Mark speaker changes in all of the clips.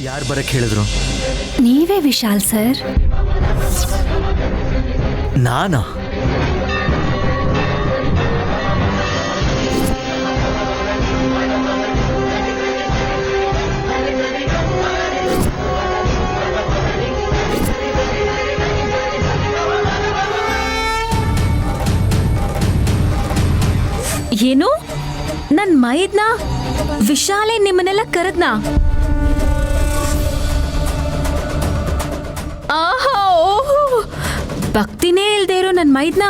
Speaker 1: ಯಾರು ಬರಕ್ಕೆ ಹೇಳಿದ್ರು?
Speaker 2: ನೀವೇ ವಿಶಾಲ್ ಸರ್.
Speaker 1: ನಾನಾ?
Speaker 2: ಏನು? ನನ್ ಮೈದ್ನ ವಿಶಾಲೆ ನಿಮ್ಮನ್ನೆಲ್ಲ ಕರೆದ್ನಾ? ಆಹಾ, ಓಹೋ, ಭಕ್ತಿನೇ ಇಲ್ದೇ ಇರೋ ನನ್ ಮೈದ್ನ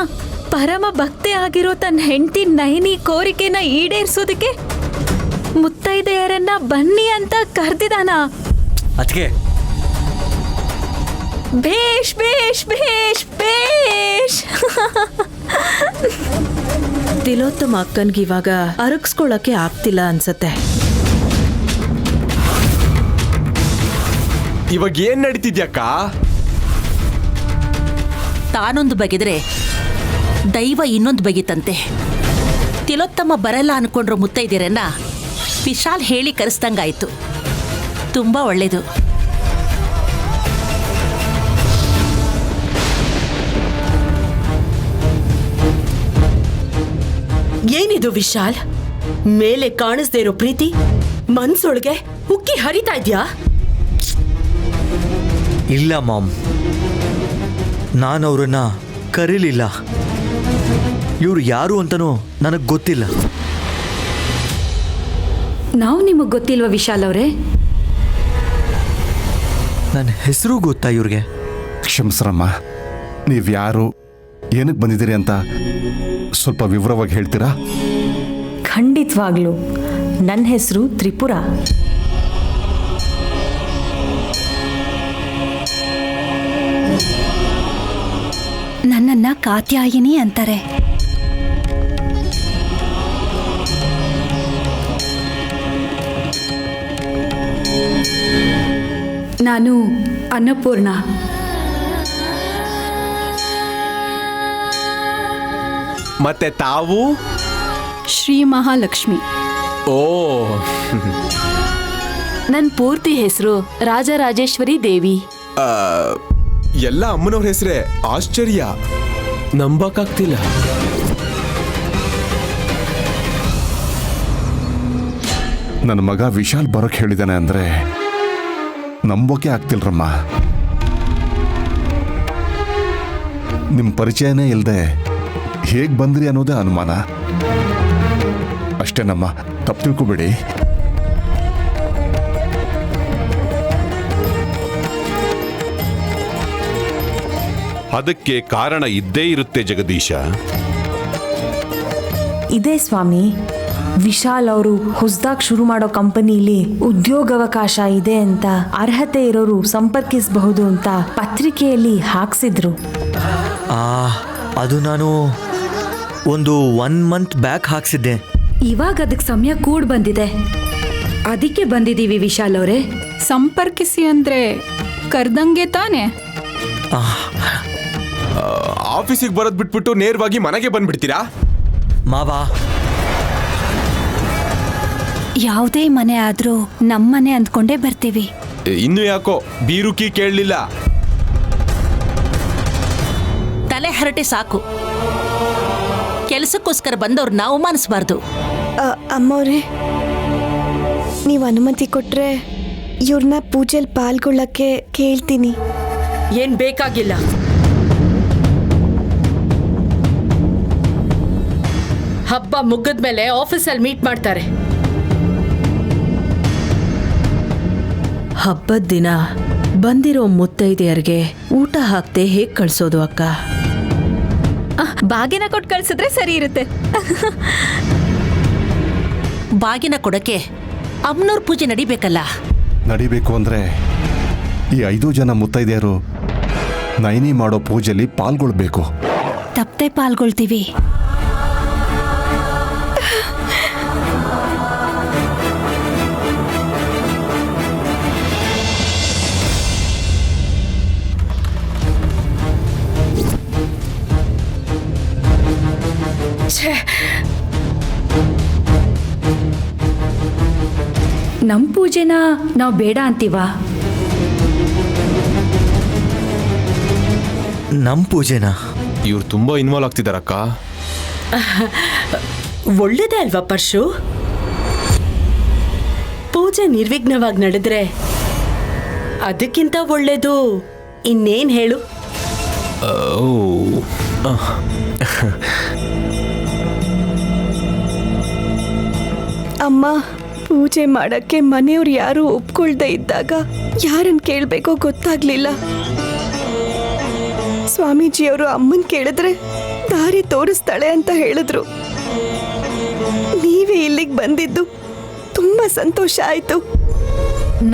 Speaker 2: ಪರಮ ಭಕ್ತಿ ಆಗಿರೋ ತನ್ನ ಹೆಂಡತಿ ನೈನಿ ಕೋರಿಕೆನ ಈಡೇರಿಸೋದಕ್ಕೆ ಮುತ್ತೈದೆಯರನ್ನ ಬನ್ನಿ ಅಂತ ಕರೆದಿದಾನ.
Speaker 1: ಅದಕ್ಕೆ
Speaker 2: ಬೇಷ್ ಬೇಷ್ ಬೇಷ್ ಬೇಷ್.
Speaker 3: ತಿಲೋತ್ತಮ ಅಕ್ಕನ್ಗೆ ಇವಾಗ ಅರಗಿಸ್ಕೊಳಕ್ಕೆ ಆಗ್ತಿಲ್ಲ ಅನ್ಸತ್ತೆ.
Speaker 4: ಇವಾಗ ಏನ್ ನಡೀತಿದ್ಯಕ್ಕ?
Speaker 5: ತಾನೊಂದು ಬಗೆದ್ರೆ ದೈವ ಇನ್ನೊಂದು ಬಗೆತಂತೆ. ತಿಲೋತ್ತಮ ಬರಲ್ಲ ಅನ್ಕೊಂಡ್ರು ಮುತ್ತೈದಿರನ್ನ ವಿಶಾಲ್ ಹೇಳಿ ಕರೆಸ್ದಂಗಾಯ್ತು. ತುಂಬಾ ಒಳ್ಳೇದು.
Speaker 3: ಏನಿದು ವಿಶಾಲ್? ಮೇಲೆ ಕಾಣಿಸ್ದೇ ಇರೋ ಪ್ರೀತಿ ಮನ್ಸೊಳಗೆ ಉಕ್ಕಿ ಹರಿತಾ ಇದ್ಯಾ?
Speaker 1: ಇಲ್ಲ ಮಾಮ್, ನಾನು ಅವ್ರನ್ನ ಕರೀಲಿಲ್ಲ. ಇವ್ರು ಯಾರು ಅಂತನೂ ನನಗೆ ಗೊತ್ತಿಲ್ಲ.
Speaker 2: ನಾವು ನಿಮಗ್ ಗೊತ್ತಿಲ್ವಾ ವಿಶಾಲ್ ಅವರೇ?
Speaker 1: ನನ್ನ ಹೆಸರು ಗೊತ್ತಾ ಇವ್ರಿಗೆ?
Speaker 6: ಕ್ಷಮಿಸ್ರಮ್ಮ, ನೀವ್ಯಾರು, ಏನಕ್ಕೆ ಬಂದಿದ್ದೀರಿ ಅಂತ ಸ್ವಲ್ಪ ವಿವರವಾಗಿ ಹೇಳ್ತೀರಾ?
Speaker 7: ಖಂಡಿತವಾಗ್ಲು. ನನ್ನ ಹೆಸರು ತ್ರಿಪುರ.
Speaker 2: ನನ್ನನ್ನ ಕಾತ್ಯಾಯಿನಿ ಅಂತಾರೆ. ನಾನು ಅನ್ನಪೂರ್ಣ.
Speaker 4: ಮತ್ತೆ ತಾವು?
Speaker 2: ಶ್ರೀ ಮಹಾಲಕ್ಷ್ಮಿ.
Speaker 4: ಓ,
Speaker 2: ನನ್ನ ಪೂರ್ತಿ ಹೆಸರು ರಾಜರಾಜೇಶ್ವರಿ ದೇವಿ.
Speaker 4: ಎಲ್ಲ ಅಮ್ಮನವ್ರ ಹೆಸರೇ. ಆಶ್ಚರ್ಯ, ನಂಬಕ್ಕಾಗ್ತಿಲ್ಲ.
Speaker 6: ನನ್ನ ಮಗ ವಿಶಾಲ್ ಬರೋಕ್ಕೆ ಹೇಳಿದಾನೆ ಅಂದರೆ ನಂಬೋಕೆ ಆಗ್ತಿಲ್ರಮ್ಮ. ನಿಮ್ಮ ಪರಿಚಯನೇ ಇಲ್ಲದೆ ಹೇಗೆ ಬಂದ್ರಿ ಅನ್ನೋದೇ ಅನುಮಾನ. ಅಷ್ಟೇನಮ್ಮ, ತಪ್ಪು ತಿಳ್ಕೊಬೇಡಿ.
Speaker 8: ಅದಕ್ಕೆ ಕಾರಣ ಇದ್ದೇ ಇರುತ್ತೆ ಜಗದೀಶ.
Speaker 7: ಇದೇ ಸ್ವಾಮಿ, ವಿಶಾಲ್ ಅವರು ಹೊಸದಾಗಿ ಶುರು ಮಾಡೋ ಕಂಪನಿಲಿ ಉದ್ಯೋಗಾವಕಾಶ ಇದೆ ಅಂತ, ಅರ್ಹತೆ ಇರೋರು ಸಂಪರ್ಕಿಸಬಹುದು ಅಂತ ಪತ್ರಿಕೆಯಲ್ಲಿ ಹಾಕ್ಸಿದ್ರು.
Speaker 1: ಅದು ನಾನು ಒಂದು 1 ಮಂತ್ ಬ್ಯಾಕ್ ಹಾಕ್ಸಿದ್ದೆ.
Speaker 2: ಇವಾಗ ಅದಕ್ಕೆ ಸಮಯ ಕೂಡ್ ಬಂದಿದೆ, ಅದಕ್ಕೆ ಬಂದಿದ್ದೀವಿ ವಿಶಾಲ್ ಅವರೇ.
Speaker 9: ಸಂಪರ್ಕಿಸಿ ಅಂದ್ರೆ ಕರ್ದಂಗೆ ತಾನೆ?
Speaker 4: ಆಫೀಸಿಗೆ ಬರೋದ್ ಬಿಟ್ಬಿಟ್ಟು ನೇರವಾಗಿ ಮನೆಗೆ ಬಂದ್ಬಿಡ್ತೀರಾ?
Speaker 1: ಮಾವಾ,
Speaker 2: ಯಾವುದೇ ಮನೆ ಆದ್ರೂ ನಮ್ಮನೆ ಅಂದ್ಕೊಂಡೇ ಬರ್ತೀವಿ.
Speaker 4: ಇನ್ನು ಯಾಕೋ ಬೀರುಕಿ ಕೇಳಲಿಲ್ಲ.
Speaker 5: ತಲೆ ಹರಟೆ ಸಾಕು. ಕೆಲಸಕ್ಕೋಸ್ಕರ ಬಂದವ್ರನ್ನ ಅವಮಾನಿಸಬಾರ್ದು.
Speaker 10: ಅಮ್ಮವ್ರೆ, ನೀವು ಅನುಮತಿ ಕೊಟ್ರೆ ಇವ್ರನ್ನ ಪೂಜೆಯಲ್ಲಿ ಪಾಲ್ಗೊಳ್ಳಕ್ಕೆ ಕೇಳ್ತೀನಿ.
Speaker 3: ಏನ್ ಬೇಕಾಗಿಲ್ಲ. ಹಬ್ಬ ಮುಗಿದ್ಮೇಲೆ ಆಫೀಸಲ್ಲಿ ಮೀಟ್ ಮಾಡ್ತಾರೆ. ಹಬ್ಬದ ದಿನ ಬಂದಿರೋ ಮುತ್ತೈದೆಯರಿಗೆ ಊಟ ಹಾಕ್ತೆ ಹೇಗ್ ಕಳ್ಸೋದು ಅಕ್ಕ?
Speaker 2: ಬಾಗಿನ ಕೊಟ್ಟು ಕಳ್ಸಿದ್ರೆ ಸರಿ ಇರುತ್ತೆ.
Speaker 5: ಬಾಗಿನ ಕೊಡಕ್ಕೆ ಅಮ್ಮನವ್ರ ಪೂಜೆ ನಡಿಬೇಕಲ್ಲ.
Speaker 6: ನಡಿಬೇಕು ಅಂದರೆ ಈ 5 ಜನ ಮುತ್ತೈದೆಯರು ನೈನಿ ಮಾಡೋ ಪೂಜೆಯಲ್ಲಿ ಪಾಲ್ಗೊಳ್ಬೇಕು.
Speaker 2: ತಪ್ಪದೆ ಪಾಲ್ಗೊಳ್ತೀವಿ.
Speaker 7: ನಮ್ಮ ಪೂಜೆನ ನಾವು ಬೇಡ ಅಂತೀವಾ?
Speaker 1: ನಮ್ಮ ಪೂಜೆನಾ?
Speaker 4: ಇವ್ರು ತುಂಬಾ ಇನ್ವಾಲ್ವ್ ಆಗ್ತಿದಾರಕ್ಕ.
Speaker 3: ಒಳ್ಳೇದೇ ಅಲ್ವಾ ಪರ್ಶು? ಪೂಜೆ ನಿರ್ವಿಘ್ನವಾಗಿ ನಡೆದ್ರೆ ಅದಕ್ಕಿಂತ ಒಳ್ಳೇದು ಇನ್ನೇನ್ ಹೇಳು?
Speaker 10: ಅಮ್ಮ, ಪೂಜೆ ಮಾಡಕ್ಕೆ ಮನೆಯವ್ರು ಯಾರು ಒಪ್ಕೊಳ್ದೇ ಇದ್ದಾಗ ಯಾರನ್ನ ಕೇಳಬೇಕೋ ಗೊತ್ತಾಗ್ಲಿಲ್ಲ. ಸ್ವಾಮೀಜಿಯವರು ಅಮ್ಮನ್ ಕೇಳಿದ್ರೆ ದಾರಿ ತೋರಿಸ್ತಾಳೆ ಅಂತ ಹೇಳಿದ್ರು. ನೀವೇ ಇಲ್ಲಿಗೆ ಬಂದಿದ್ದು ತುಂಬಾ ಸಂತೋಷ ಆಯ್ತು.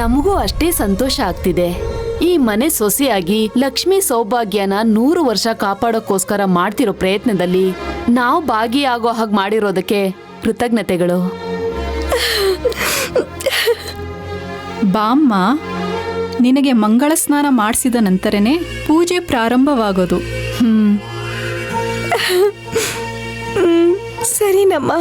Speaker 11: ನಮಗೂ ಅಷ್ಟೇ ಸಂತೋಷ ಆಗ್ತಿದೆ. ಈ ಮನೆ ಸೊಸೆಯಾಗಿ ಲಕ್ಷ್ಮಿ ಸೌಭಾಗ್ಯನ 100 ವರ್ಷ ಕಾಪಾಡೋಕ್ಕೋಸ್ಕರ ಮಾಡ್ತಿರೋ ಪ್ರಯತ್ನದಲ್ಲಿ ನಾವು ಭಾಗಿಯಾಗೋ ಹಾಗೆ ಮಾಡಿರೋದಕ್ಕೆ ಕೃತಜ್ಞತೆಗಳು.
Speaker 9: ಬಾಮ್ಮ, ನಿನಗೆ ಮಂಗಳ ಸ್ನಾನ ಮಾಡಿಸಿದ ನಂತರನೇ ಪೂಜೆ ಪ್ರಾರಂಭವಾಗೋದು.
Speaker 10: ಸರಿನಮ್ಮ.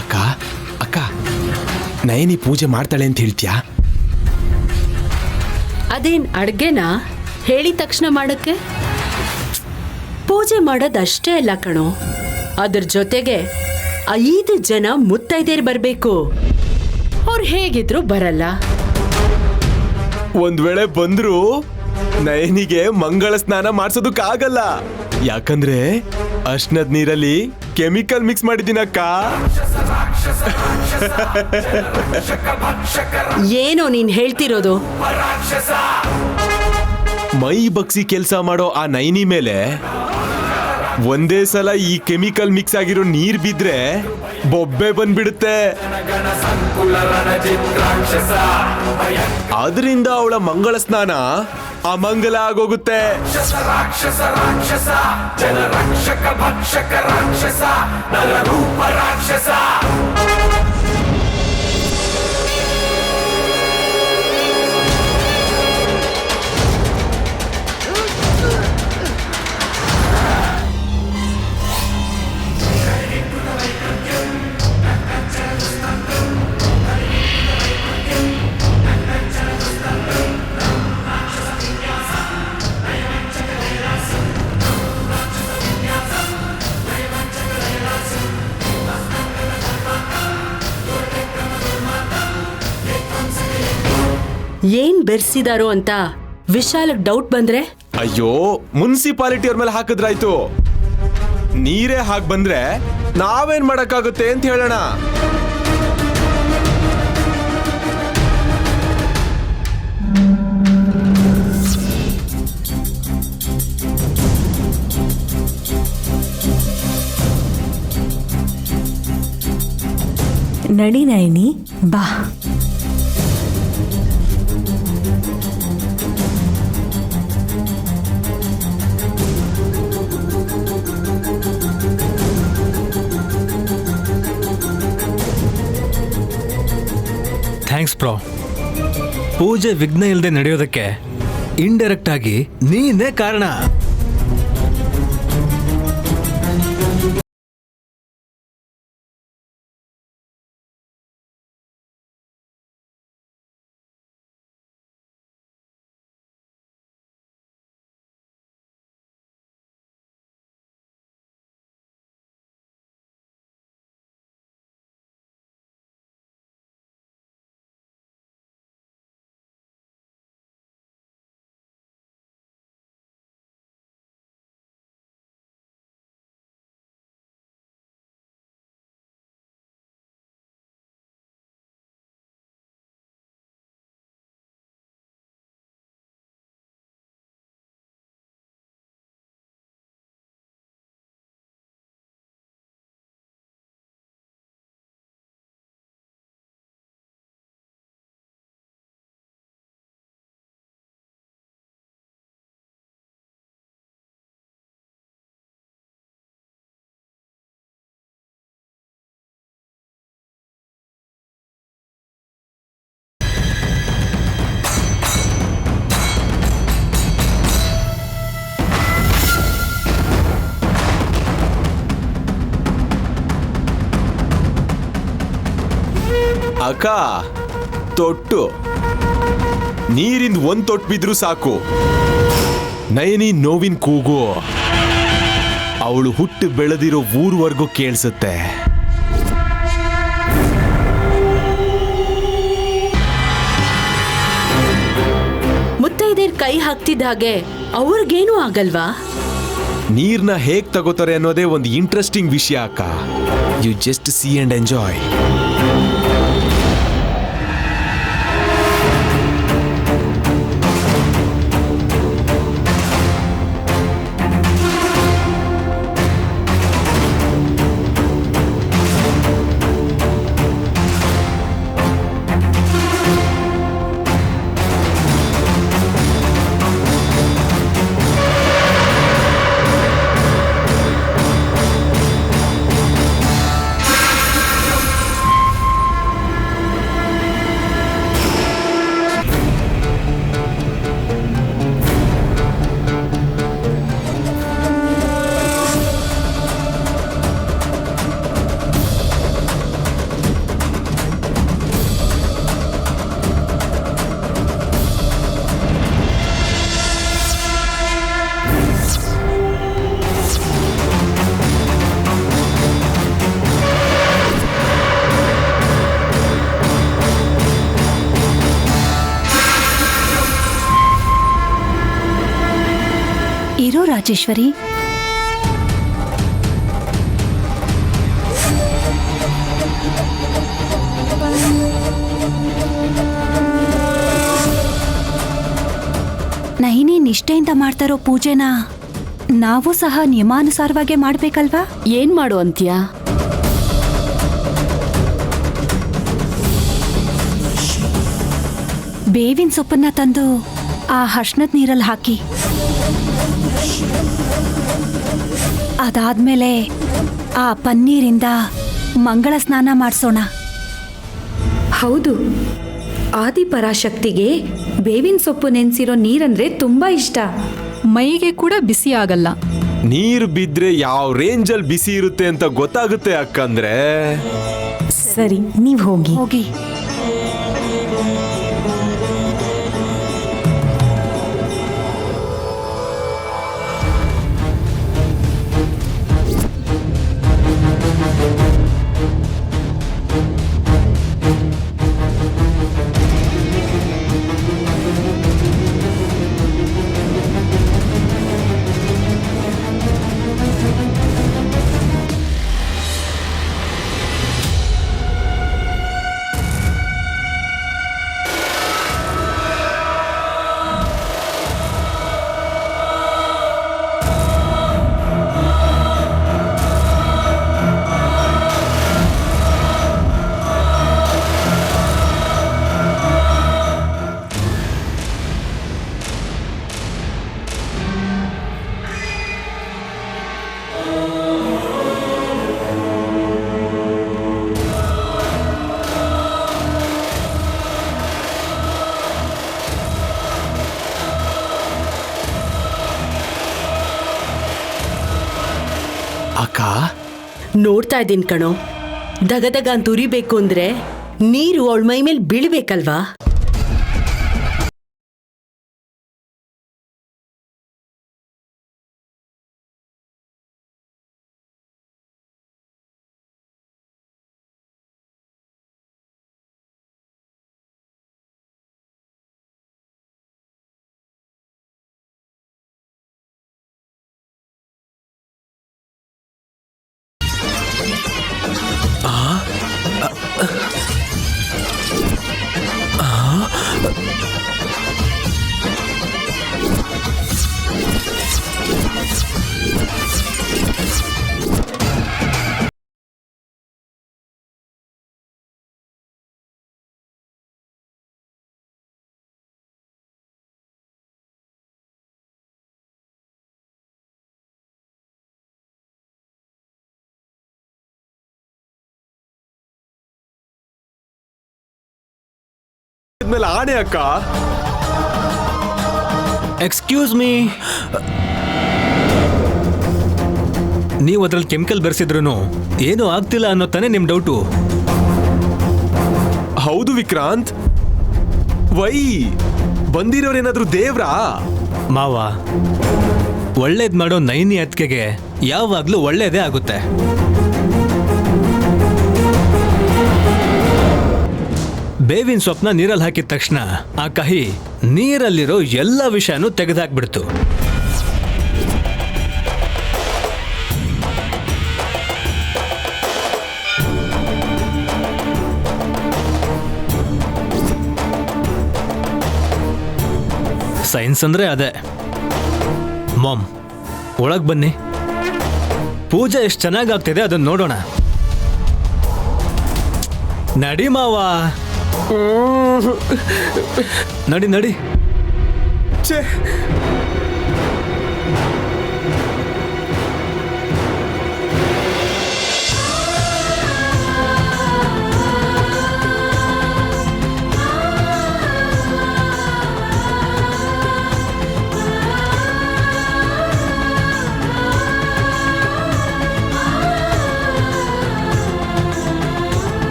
Speaker 4: ಅಕ್ಕ ಅಕ್ಕ, ನಯನಿ ಪೂಜೆ ಮಾಡ್ತಾಳೆ ಅಂತ ಹೇಳ್ತೀಯಾ?
Speaker 3: ಅದೇನ್ ಅಡ್ಗೆನಾ ಹೇಳಿದ ತಕ್ಷಣ ಮಾಡಕ್ಕೆ? ಪೂಜೆ ಮಾಡೋದಷ್ಟೇ ಅಲ್ಲ ಕಣೋ, ಅದ್ರ ಜೊತೆಗೆ 5 ಜನ ಮುತ್ತೈದೆಯರು ಬರ್ಬೇಕು. ಅವ್ರು ಹೇಗಿದ್ರು ಬರಲ್ಲ.
Speaker 4: ಒಂದ್ ವೇಳೆ ಬಂದ್ರು ನಯನಿಗೆ ಮಂಗಳ ಸ್ನಾನ ಮಾಡ್ಸೋದಕ್ಕಾಗಲ್ಲ. ಯಾಕಂದ್ರೆ ಅರ್ಶನದ ನೀರಲ್ಲಿ ಕೆಮಿಕಲ್ ಮಿಕ್ಸ್ ಮಾಡಿದ್ದೀನಕ್ಕ.
Speaker 3: ಏನೋ ನೀನ್ ಹೇಳ್ತಿರೋದು?
Speaker 4: ಮೈ ಬಗ್ಸಿ ಕೆಲಸ ಮಾಡೋ ಆ ನೈನಿ ಮೇಲೆ ಒಂದೇ ಸಲ ಈ ಕೆಮಿಕಲ್ ಮಿಕ್ಸ್ ಆಗಿರೋ ನೀರ್ ಬಿದ್ರೆ ಬೊಬ್ಬೆ ಬಂದ್ಬಿಡುತ್ತೆ. ಅದರಿಂದ ಅವಳ ಮಂಗಳ ಸ್ನಾನ ಅಮಂಗಲ ಆಗೋಗುತ್ತೆ.
Speaker 3: ಏನ್ ಬೆರ್ಸಿದಾರೋ ಅಂತ ವಿಶಾಲ್ ಡೌಟ್ ಬಂದ್ರೆ?
Speaker 4: ಅಯ್ಯೋ, ಮುನ್ಸಿಪಾಲಿಟಿ ಅವ್ರ ಮೇಲೆ ಹಾಕಿದ್ರಾಯ್ತು. ನೀರೇ ಹಾಕ್ ಬಂದ್ರೆ ನಾವೇನ್ ಮಾಡಕ್ಕಾಗುತ್ತೆ ಅಂತ ಹೇಳೋಣ.
Speaker 7: ನಡಿ ನಯನಿ, ಬಾ.
Speaker 12: Thanks bro. ಪೂಜೆ ವಿಘ್ನ ಇಲ್ಲದೆ ನಡೆಯೋದಕ್ಕೆ ಇಂಡೈರೆಕ್ಟ್ ಆಗಿ ನೀನೇ ಕಾರಣ.
Speaker 4: ಅಕ್ಕ ತೊಟ್ಟು ನೀರಿಂದ ಒಂದ್ ತೊಟ್ಟು ಬಿದ್ರು ಸಾಕು, ನಯನಿ ನೋವಿನ ಕೂಗು ಅವಳು ಹುಟ್ಟು ಬೆಳೆದಿರೋ ಊರ್ವರೆಗೂ ಕೇಳಿಸುತ್ತೆ.
Speaker 3: ಮುತ್ತೈದೆಯರ್ ಕೈ ಹಾಕ್ತಿದ್ದ ಹಾಗೆ ಅವ್ರಿಗೇನೂ ಆಗಲ್ವಾ?
Speaker 4: ನೀರ್ನ ಹೇಗ್ ತಗೋತಾರೆ ಅನ್ನೋದೇ ಒಂದು ಇಂಟ್ರೆಸ್ಟಿಂಗ್ ವಿಷಯ ಅಕ್ಕ. You just see and enjoy.
Speaker 10: ಇರೋ ರಾಜೇಶ್ವರಿ, ನೈನಿ ನಿಷ್ಠೆಯಿಂದ ಮಾಡ್ತಾರೋ ಪೂಜೆನ ನಾವು ಸಹ ನಿಯಮಾನುಸಾರವಾಗೇ ಮಾಡ್ಬೇಕಲ್ವಾ?
Speaker 11: ಏನ್ ಮಾಡು ಅಂತ್ಯಾ?
Speaker 10: ಬೇವಿನ ಸೊಪ್ಪನ್ನ ತಂದು ಆ ಅರ್ಶಿನದ ನೀರಲ್ಲಿ ಹಾಕಿ, ಅದಾದ್ಮೇಲೆ ಆ ಪನ್ನೀರಿಂದ ಮಂಗಳ ಸ್ನಾನ ಮಾಡಿಸೋಣ.
Speaker 7: ಹೌದು, ಆದಿಪರಾಶಕ್ತಿಗೆ ಬೇವಿನ ಸೊಪ್ಪು ನೆನೆಸಿರೋ ನೀರಂದ್ರೆ ತುಂಬಾ ಇಷ್ಟ.
Speaker 9: ಮೈಗೆ ಕೂಡ ಬಿಸಿ ಆಗಲ್ಲ.
Speaker 4: ನೀರು ಬಿದ್ರೆ ಯಾವ ರೇಂಜಲ್ಲಿ ಬಿಸಿ ಇರುತ್ತೆ ಅಂತ ಗೊತ್ತಾಗುತ್ತೆ ಅಕ್ಕಂದ್ರೆ.
Speaker 7: ಸರಿ, ನೀವು ಹೋಗಿ
Speaker 10: ಹೋಗಿ.
Speaker 4: ಅಕ್ಕ
Speaker 3: ನೋಡ್ತಾ ಇದ್ದೀನಿ ಕಣೋ, ದಗದಗ ಅಂತ ಉರಿಬೇಕು ಅಂದ್ರೆ ನೀರು ಅವಳ ಮೈ ಮೇಲೆ ಬೀಳ್ಬೇಕಲ್ವಾ?
Speaker 4: ಮೇಲೆ ಆಣೆ ಅಕ್ಕ.
Speaker 12: ಎಕ್ಸ್ಕ್ಯೂಸ್ ಮೀ, ನೀವು ಅದ್ರಲ್ಲಿ ಕೆಮಿಕಲ್ ಬೆರೆಸಿದ್ರು ಏನೂ ಆಗ್ತಿಲ್ಲ ಅನ್ನೋ ತಾನೇ ನಿಮ್ಮ ಡೌಟು?
Speaker 4: ಹೌದು ವಿಕ್ರಾಂತ್. ವೈ ಬಂದಿರೋರೇನಾದ್ರೂ ದೇವ್ರಾ?
Speaker 12: ಮಾವ, ಒಳ್ಳೇದ್ ಮಾಡೋ ನೈನಿ ಅತ್ತಿಗೆಗೆ ಯಾವಾಗ್ಲೂ ಒಳ್ಳೇದೇ ಆಗುತ್ತೆ. ಬೇವಿನ ಸೊಪ್ಪನ್ನ ನೀರಲ್ಲಿ ಹಾಕಿದ ತಕ್ಷಣ ಆ ಕಹಿ ನೀರಲ್ಲಿರೋ ಎಲ್ಲ ವಿಷಯನೂ ತೆಗೆದಾಕ್ಬಿಡ್ತು. ಸೈನ್ಸ್ ಅಂದ್ರೆ ಅದೇ. ಮಾಮ್, ಒಳಗ್ ಬನ್ನಿ. ಪೂಜೆ ಎಷ್ಟು ಚೆನ್ನಾಗಾಗ್ತಿದೆ ಅದನ್ನ ನೋಡೋಣ. ನಡಿ ಮಾವ, ನಡಿ ನಡಿ.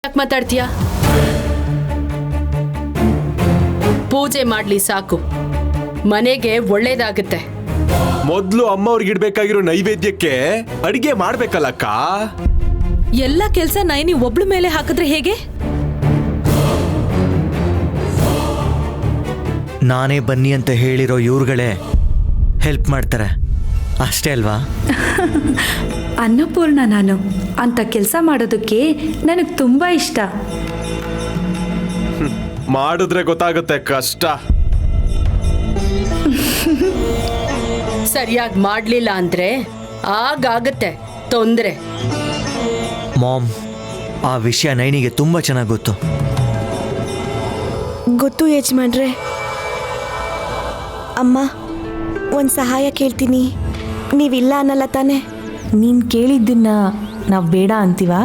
Speaker 3: ಯಾಕೆ ಮಾತಾಡ್ತೀಯಾ? ಪೂಜೆ ಮಾಡ್ಲಿ ಸಾಕು, ಮನೆಗೆ ಒಳ್ಳೇದಾಗುತ್ತೆ.
Speaker 4: ಮೊದ್ಲು ಅಮ್ಮ ಅವ್ರಿಗಿಡ್ಬೇಕಾಗಿರೋ ನೈವೇದ್ಯಕ್ಕೆ ಅಡಿಗೆ ಮಾಡ್ಬೇಕಲ್ಲಕ್ಕ.
Speaker 5: ಎಲ್ಲ ಕೆಲ್ಸ ನೈನಿ ಒಬ್ಳ ಮೇಲೆ ಹಾಕಿದ್ರೆ ಹೇಗೆ?
Speaker 1: ನಾನೇ ಬನ್ನಿ ಅಂತ ಹೇಳಿರೋ ಇವ್ರುಗಳೇ ಹೆಲ್ಪ್ ಮಾಡ್ತಾರೆ ಅಷ್ಟೇ ಅಲ್ವಾ?
Speaker 7: ಅನ್ನಪೂರ್ಣ ನಾನು ಅಂತ ಕೆಲಸ ಮಾಡೋದಕ್ಕೆ ನನಗೆ ತುಂಬ ಇಷ್ಟ.
Speaker 4: ಮಾಡಿದ್ರೆ ಗೊತ್ತಾಗುತ್ತೆ ಕಷ್ಟ.
Speaker 3: ಸರಿಯಾಗಿ ಮಾಡ್ಲಿಲ್ಲ ಅಂದ್ರೆ ಆಗಾಗತ್ತೆ ತೊಂದ್ರೆ.
Speaker 1: ಮಾಮ್, ಆ ವಿಷಯ ನೈನಿಗೆ ತುಂಬ ಚೆನ್ನಾಗಿ ಗೊತ್ತು.
Speaker 10: ಗೊತ್ತು ಯಜಮಾನ್ರೆ. ಅಮ್ಮ, ಒಂದು ಸಹಾಯ ಕೇಳ್ತೀನಿ, ನೀವಿಲ್ಲ ಅನ್ನಲ್ಲ ತಾನೆ?
Speaker 7: ನೀನು ಕೇಳಿದ್ದನ್ನ ನಾವು ಬೇಡ ಅಂತೀವಾ?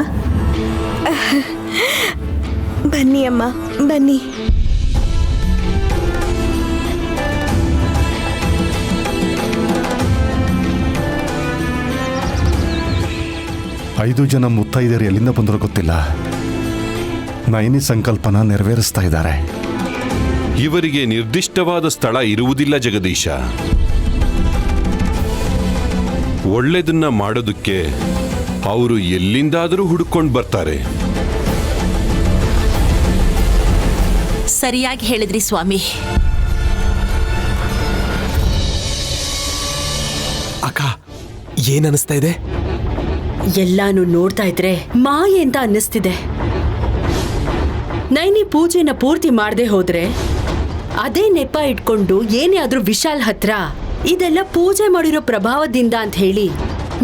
Speaker 10: ಬನ್ನಿ ಅಮ್ಮ, ಬನ್ನಿ.
Speaker 6: ಐದು ಜನ ಮುತ್ತೈದೆಯರು ಎಲ್ಲಿಂದ ಬಂದರೂ ಗೊತ್ತಿಲ್ಲ, ನೈನಿ ಸಂಕಲ್ಪನ ನೆರವೇರಿಸ್ತಾ ಇದ್ದಾರೆ.
Speaker 8: ಇವರಿಗೆ ನಿರ್ದಿಷ್ಟವಾದ ಸ್ಥಳ ಇರುವುದಿಲ್ಲ ಜಗದೀಶ. ಒಳ್ಳೆದನ್ನ ಮಾಡೋದಕ್ಕೆ ಅವರು ಎಲ್ಲಿಂದಾದರೂ ಹುಡುಕೊಂಡು ಬರ್ತಾರೆ.
Speaker 5: ಸರಿಯಾಗಿ ಹೇಳಿದ್ರಿ ಸ್ವಾಮಿ.
Speaker 4: ಅಕ್ಕ, ಏನ್ ಅನಿಸ್ತಾ ಇದೆ?
Speaker 3: ಎಲ್ಲಾನು ನೋಡ್ತಾ ಇದ್ರೆ ಮಾಯೆ ಅಂತ ಅನ್ನಿಸ್ತಿದೆ. ನೈನಿ ಪೂಜೆನ ಪೂರ್ತಿ ಮಾಡದೆ ಹೋದ್ರೆ ಅದೇ ನೆಪ ಇಟ್ಕೊಂಡು ಏನೇ ಆದ್ರೂ ವಿಶಾಲ್ ಹತ್ರ ಇದೆಲ್ಲ ಪೂಜೆ ಮಾಡಿರೋ ಪ್ರಭಾವದಿಂದ ಅಂತ ಹೇಳಿ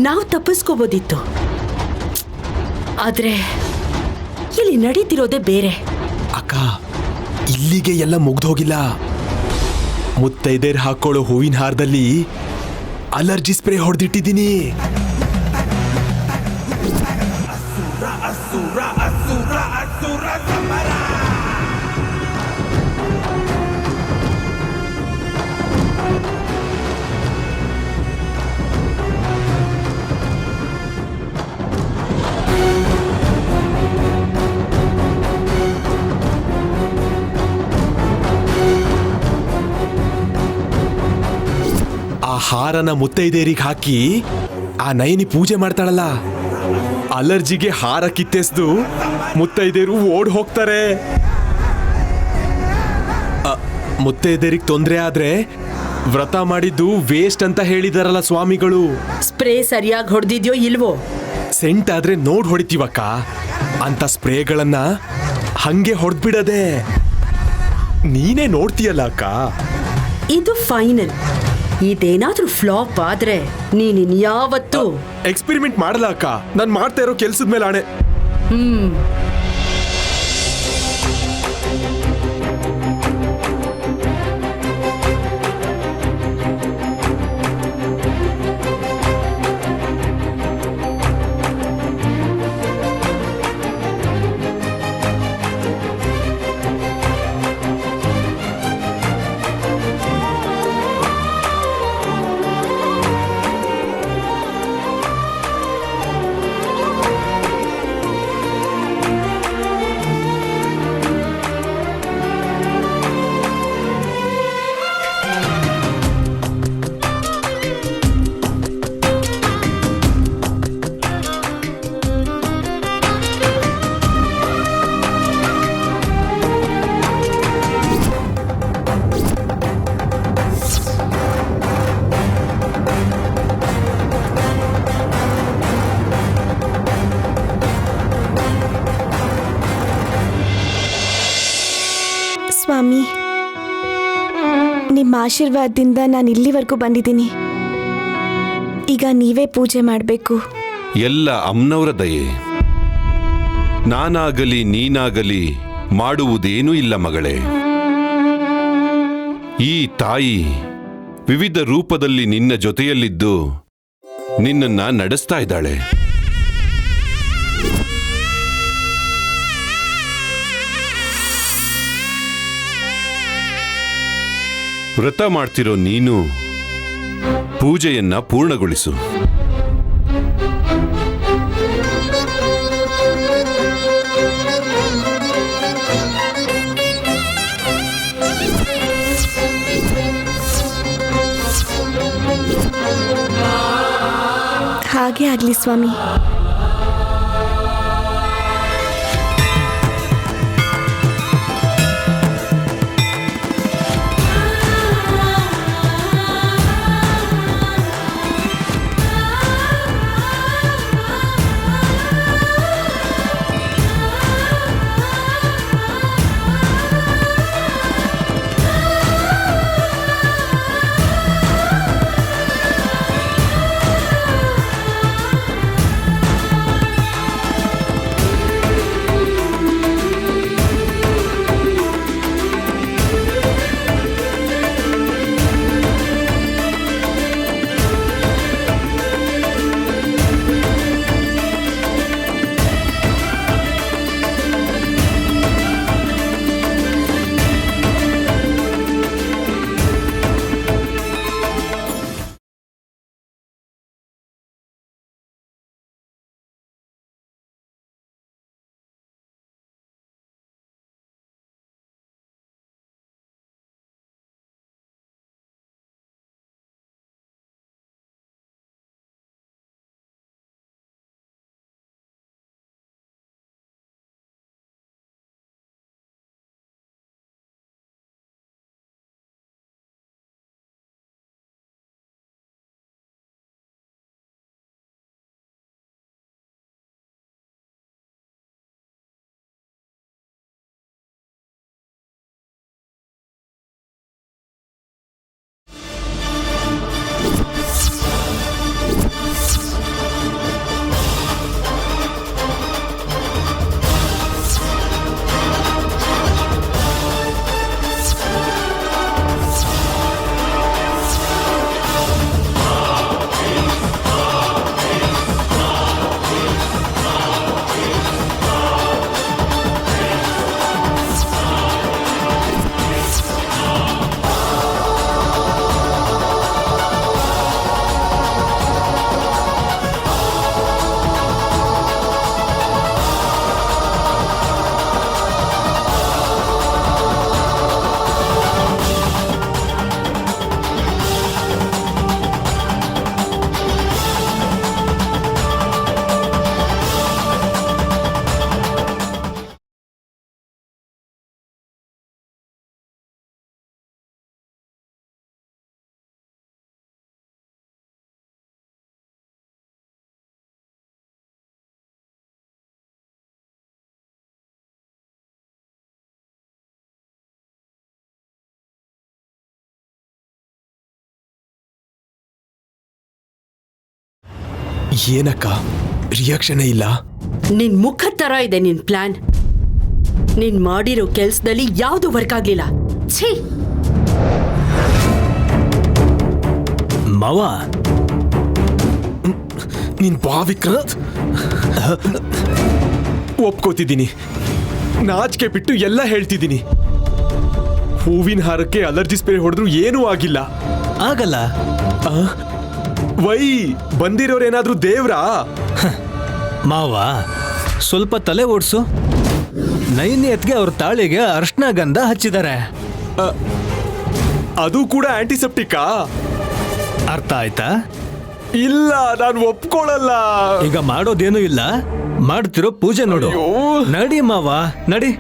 Speaker 3: ನಾವು ತಪ್ಪಿಸ್ಕೋಬೋದಿತ್ತು. ಆದ್ರೆ ಇಲ್ಲಿ ನಡೀತಿರೋದೇ ಬೇರೆ.
Speaker 4: ಅಕ್ಕ, ಇಲ್ಲಿಗೆ ಎಲ್ಲ ಮುಗ್ದೋಗಿಲ್ಲ. ಮುತ್ತೈದೇರ್ ಹಾಕೊಳ್ಳೋ ಹೂವಿನ ಹಾರದಲ್ಲಿ ಅಲರ್ಜಿ ಸ್ಪ್ರೇ ಹೊಡೆದಿಟ್ಟಿದ್ದೀನಿ. ಹಾರನ ಮುತ್ತೈದೇರಿಗೆ ಹಾಕಿ ಆ ನಯನಿ ಪೂಜೆ ಮಾಡ್ತಾಳಲ್ಲ, ಅಲರ್ಜಿಗೆ ಹಾರ ಕಿತ್ತೆಸ್ದು ಮುತ್ತೈದೇರು ಓಡ್ ಹೋಗ್ತಾರೆ. ಮುತ್ತೈದೇರಿಗೆ ತೊಂದರೆ ಆದ್ರೆ ವ್ರತ ಮಾಡಿದ್ದು ವೇಸ್ಟ್ ಅಂತ ಹೇಳಿದಾರಲ್ಲ ಸ್ವಾಮಿಗಳು.
Speaker 3: ಸ್ಪ್ರೇ ಸರಿಯಾಗಿ ಹೊಡೆದಿದ್ಯೋ ಇಲ್ವೋ?
Speaker 4: ಸೆಂಟ್ ಆದ್ರೆ ನೋಡ್ ಹೊಡಿತೀವಕ್ಕ, ಅಂತ ಸ್ಪ್ರೇಗಳನ್ನ ಹಂಗೆ ಹೊಡೆದ್ಬಿಡದೆ. ನೀನೇ ನೋಡ್ತೀಯಲ್ಲ ಅಕ್ಕ.
Speaker 3: ಇದು ಫೈನಲ್. ಇದೇನಾದ್ರೂ ಫ್ಲಾಪ್ ಆದ್ರೆ ನೀನಿನ್ಯಾವತ್ತೂ
Speaker 4: ಎಕ್ಸ್ಪೆರಿಮೆಂಟ್ ಮಾಡಲ್ಲ ಅಕ್ಕ. ನಾನು ಮಾಡ್ತಾ ಇರೋ ಕೆಲ್ಸದ ಮೇಲೆ ಆಣೆ.
Speaker 10: ಸ್ವಾಮಿ, ನಿಮ್ಮ ಆಶೀರ್ವಾದದಿಂದ ನಾನು ಇಲ್ಲಿವರೆಗೂ ಬಂದಿದ್ದೀನಿ. ಈಗ ನೀವೇ ಪೂಜೆ ಮಾಡಬೇಕು.
Speaker 8: ಎಲ್ಲ ಅಮ್ಮನವರ ದಯೆ. ನಾನಾಗಲಿ ನೀನಾಗಲಿ ಮಾಡುವುದೇನೂ ಇಲ್ಲ ಮಗಳೇ. ಈ ತಾಯಿ ವಿವಿಧ ರೂಪದಲ್ಲಿ ನಿನ್ನ ಜೊತೆಯಲ್ಲಿದ್ದು ನಿನ್ನನ್ನ ನಡೆಸ್ತಾ ಇದ್ದಾಳೆ. ವ್ರತ ಮಾಡ್ತಿರೋ ನೀನು ಪೂಜೆಯನ್ನ ಪೂರ್ಣಗೊಳಿಸು.
Speaker 10: ಹಾಗೆ ಆಗಲಿ ಸ್ವಾಮಿ.
Speaker 4: ಏನಕ್ಕ ರಿಯಾಕ್ಷನೇ ಇಲ್ಲ?
Speaker 3: ನಿನ್ ಮುಖದ ತರ ಇದೆ ನಿನ್ ಪ್ಲಾನ್. ನೀನ್ ಮಾಡಿರೋ ಕೆಲ್ಸದಲ್ಲಿ ಯಾವ್ದು ವರ್ಕ್ ಆಗ್ಲಿಲ್ಲ. ಛೀ!
Speaker 12: ಮಾವ,
Speaker 4: ನಿನ್ ಭಾವಿಕ್ರಾಂತ್ ಒಪ್ಕೋತಿದ್ದೀನಿ. ನಾಚಿಕೆ ಬಿಟ್ಟು ಎಲ್ಲ ಹೇಳ್ತಿದ್ದೀನಿ. ಹೂವಿನ ಹಾರಕ್ಕೆ ಅಲರ್ಜಿ ಸ್ಪ್ರೇ ಹೊಡೆದ್ರು ಏನೂ ಆಗಿಲ್ಲ.
Speaker 12: ಆಗಲ್ಲ.
Speaker 4: ವೈ ಬಂದಿರೋರೇನಾದ್ರೂ ದೇವ್ರಾ?
Speaker 12: ಮಾವ, ಸ್ವಲ್ಪ ತಲೆ ಓಡಿಸು. ನೈನಿ ಎತ್ಗೆ ಅವ್ರ ತಾಳಿಗೆ ಅರ್ಶನ ಗಂಧ ಹಚ್ಚಿದ್ದಾರೆ.
Speaker 4: ಅದು ಕೂಡ ಆಂಟಿಸೆಪ್ಟಿಕಾ?
Speaker 12: ಅರ್ಥ ಆಯ್ತಾ?
Speaker 4: ಇಲ್ಲ, ನಾನು ಒಪ್ಕೊಳ್ಳಲ್ಲ.
Speaker 12: ಈಗ ಮಾಡೋದೇನು ಇಲ್ಲ, ಮಾಡ್ತಿರೋ ಪೂಜೆ ನೋಡು. ನಡಿ ಮಾವ, ನಡಿ.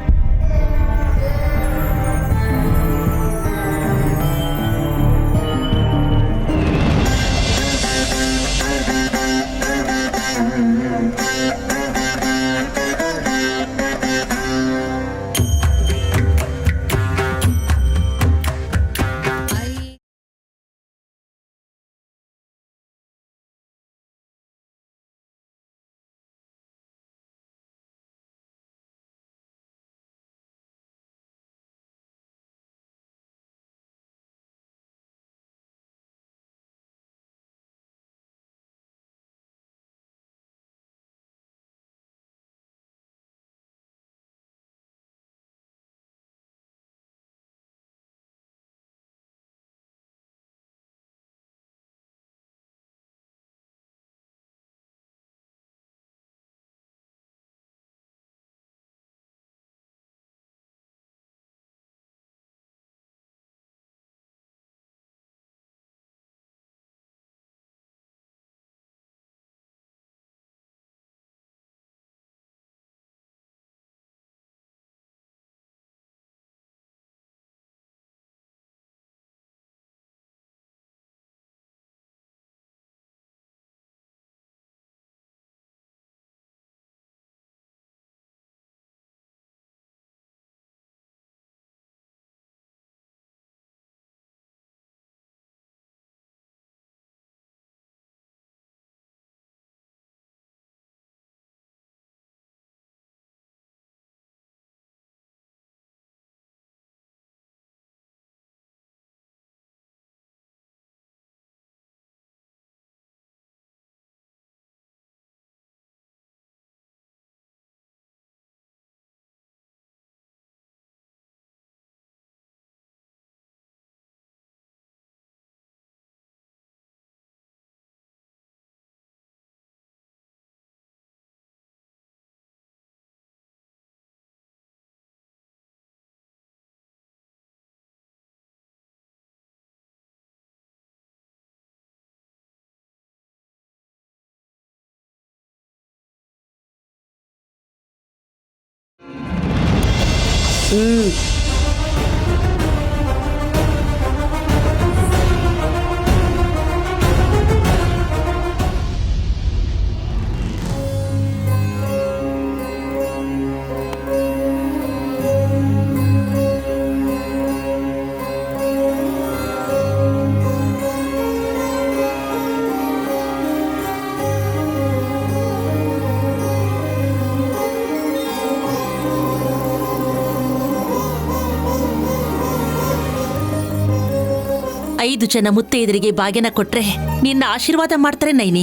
Speaker 13: ಐದು ಜನ ಮುತ್ತೈದರಿಗೆ ಬಾಗಿನ ಕೊಟ್ರೆ ನಿನ್ನ ಆಶೀರ್ವಾದ ಮಾಡ್ತಾರೆ ನೈನಿ.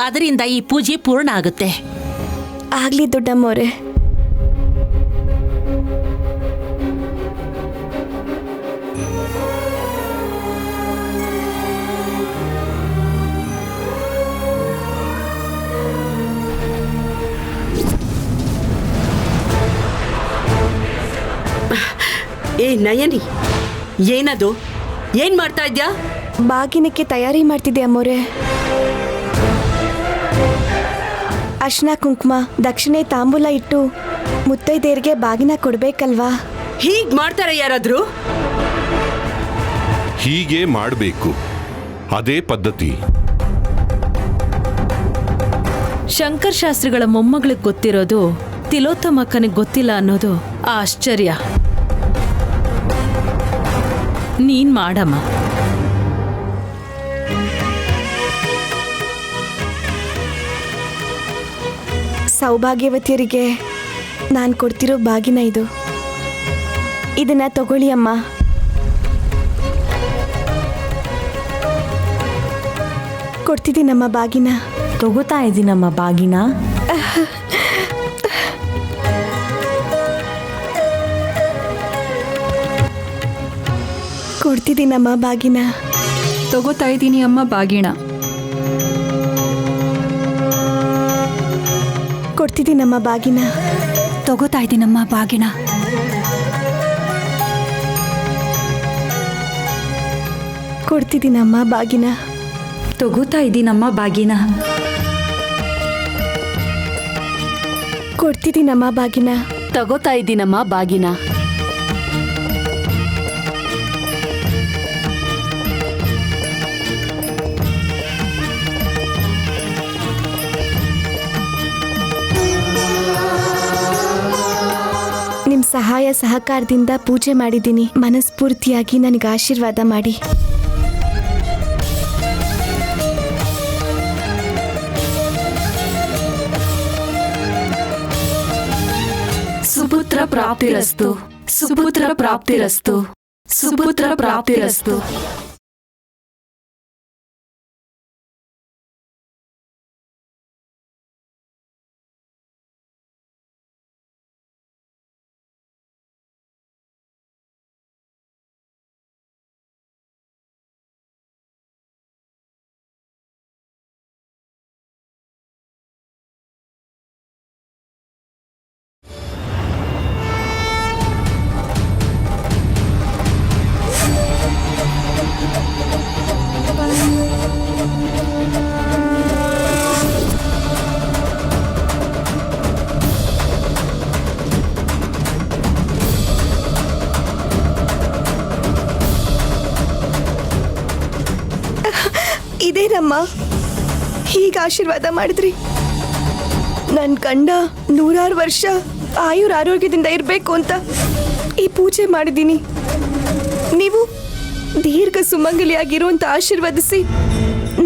Speaker 13: ಅದರಿಂದ ಈ ಪೂಜೆ ಪೂರ್ಣ ಆಗುತ್ತೆ.
Speaker 10: ಆಗ್ಲಿ ದೊಡ್ಡಮ್ಮವ್ರೆ.
Speaker 3: ಏ ನಯನಿ, ಏನದು? ಏನ್ ಮಾಡ್ತಾ ಇದ್ಯಾ?
Speaker 10: ಬಾಗಿನಕ್ಕೆ ತಯಾರಿ ಮಾಡ್ತಿದ್ದೆ ಅಮ್ಮೋರೆ. ಅರ್ಶನ ಕುಂಕುಮ ದಕ್ಷಿಣೆ ತಾಂಬೂಲ ಇಟ್ಟು ಮುತ್ತೈದೆಯರಿಗೆ ಬಾಗಿನ ಕೊಡ್ಬೇಕಲ್ವಾ?
Speaker 3: ಹೀಗ್ ಮಾಡ್ತಾರೆ ಯಾರಾದ್ರೂ?
Speaker 8: ಹೀಗೆ ಮಾಡಬೇಕು, ಅದೇ ಪದ್ಧತಿ.
Speaker 5: ಶಂಕರ್ ಶಾಸ್ತ್ರಿಗಳ ಮೊಮ್ಮಗಳಿಗೆ ಗೊತ್ತಿರೋದು ತಿಲೋತ್ತಮಕ್ಕನಿಗೆ ಗೊತ್ತಿಲ್ಲ ಅನ್ನೋದು ಆಶ್ಚರ್ಯ. ನೀನ್ ಮಾಡಮ್ಮ.
Speaker 10: ಸೌಭಾಗ್ಯವತಿಯರಿಗೆ ನಾನು ಕೊಡ್ತಿರೋ ಬಾಗಿನ ಇದು. ಇದನ್ನ ತಗೊಳ್ಳಿ ಅಮ್ಮ. ಕೊಡ್ತಿದ್ದೀನಮ್ಮ ಬಾಗಿನ.
Speaker 7: ತಗೋತಾ ಇದ್ದೀನಮ್ಮ ಬಾಗಿನ.
Speaker 10: ಕೊಡ್ತಿದ್ದೀನಮ್ಮ ಬಾಗಿನ.
Speaker 9: ತಗೋತಾ ಇದ್ದೀನಿ ಅಮ್ಮ ಬಾಗಿಣ.
Speaker 10: ಕೊಡ್ತಿದ್ದೀನಮ್ಮ ಬಾಗಿನ.
Speaker 9: ತಗೋತಾ ಇದ್ದೀನಮ್ಮ ಬಾಗಿಣ.
Speaker 10: ಕೊಡ್ತಿದ್ದೀನಮ್ಮ ಬಾಗಿನ.
Speaker 9: ತಗೋತಾ ಇದ್ದೀನಮ್ಮ ಬಾಗಿನ.
Speaker 10: ಕೊಡ್ತಿದ್ದೀನಮ್ಮ ಬಾಗಿನ.
Speaker 11: ತಗೋತಾ ಇದ್ದೀನಮ್ಮ ಬಾಗಿನ.
Speaker 10: ನಿಮ್ಮ ಸಹಾಯ ಸಹಕಾರದಿಂದ ಪೂಜೆ ಮಾಡಿದ್ದೀನಿ. ಮನಸ್ಫೂರ್ತಿಯಾಗಿ ನನಗೆ ಆಶೀರ್ವಾದ ಮಾಡಿ.
Speaker 11: ಸುಪುತ್ರ ಪ್ರಾಪ್ತಿರಸ್ತು, ಸುಪುತ್ರ ಪ್ರಾಪ್ತಿರಸ್ತು, ಸುಪುತ್ರ ಪ್ರಾಪ್ತಿರಸ್ತು.
Speaker 10: ಇದೇನಮ್ಮ ಹೀಗೆ ಆಶೀರ್ವಾದ ಮಾಡಿದ್ರಿ? ನನ್ನ ಗಂಡ 100 ವರ್ಷ ಆರೋಗ್ಯದಿಂದ ಇರಬೇಕು ಅಂತ ಈ ಪೂಜೆ ಮಾಡಿದ್ದೀನಿ. ನೀವು ದೀರ್ಘ ಸುಮಂಗಲಿಯಾಗಿರೋ ಅಂತ ಆಶೀರ್ವದಿಸಿ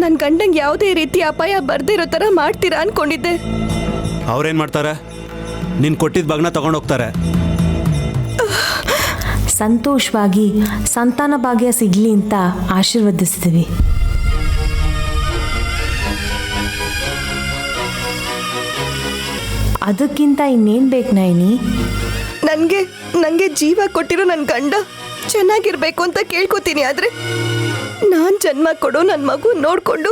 Speaker 10: ನನ್ನ ಗಂಡಂಗೆ ಯಾವುದೇ ರೀತಿ ಅಪಾಯ ಬರ್ದೇ ಇರೋ ಥರ ಮಾಡ್ತೀರಾ ಅನ್ಕೊಂಡಿದ್ದೆ.
Speaker 14: ಅವ್ರೇನ್ ಮಾಡ್ತಾರೆ? ನೀನು ಕೊಟ್ಟಿದ್ದ ಭಾಗನ ತಗೊಂಡೋಗ್ತಾರೆ.
Speaker 7: ಸಂತೋಷವಾಗಿ ಸಂತಾನ ಭಾಗ್ಯ ಸಿಗ್ಲಿ ಅಂತ ಆಶೀರ್ವದಿಸ್ತೀವಿ. ಅದಕ್ಕಿಂತ ಇನ್ನೇನು ಬೇಕು ನೈನಿ?
Speaker 10: ನನಗೆ ಜೀವ ಕೊಟ್ಟಿರೋ ನನ್ನ ಗಂಡ ಚೆನ್ನಾಗಿರ್ಬೇಕು ಅಂತ ಕೇಳ್ಕೊತೀನಿ. ಆದರೆ ನಾನು ಜನ್ಮ ಕೊಡೋ ನನ್ನ ಮಗು ನೋಡಿಕೊಂಡು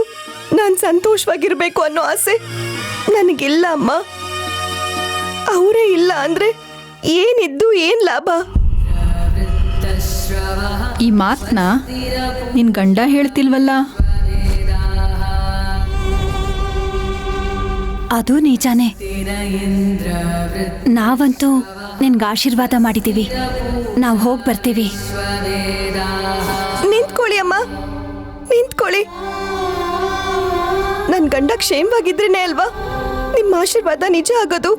Speaker 10: ನಾನು ಸಂತೋಷವಾಗಿರ್ಬೇಕು ಅನ್ನೋ ಆಸೆ ನನಗಿಲ್ಲ ಅಮ್ಮ. ಅವರೇ ಇಲ್ಲ ಅಂದರೆ ಏನಿದ್ದು ಏನು ಲಾಭ?
Speaker 9: ಈ ಮಾತನ್ನ ನಿನ್ ಗಂಡ ಹೇಳ್ತಿಲ್ವಲ್ಲ?
Speaker 15: ಅದು ನಿಜಾನೇ. ನಾವಂತೂ ನಿನ್ಗೆ ಆಶೀರ್ವಾದ ಮಾಡಿದ್ದೀವಿ. ನಾವು ಹೋಗಿ ಬರ್ತೀವಿ.
Speaker 10: ನಿಂತ್ಕೊಳ್ಳಿ ಅಮ್ಮ, ನಿಂತ್ಕೊಳ್ಳಿ. ನನ್ನ ಗಂಡ ಕ್ಷೇಮವಾಗಿದ್ರೇನೆ ಅಲ್ವಾ ನಿಮ್ಮ ಆಶೀರ್ವಾದ ನಿಜ ಆಗೋದು?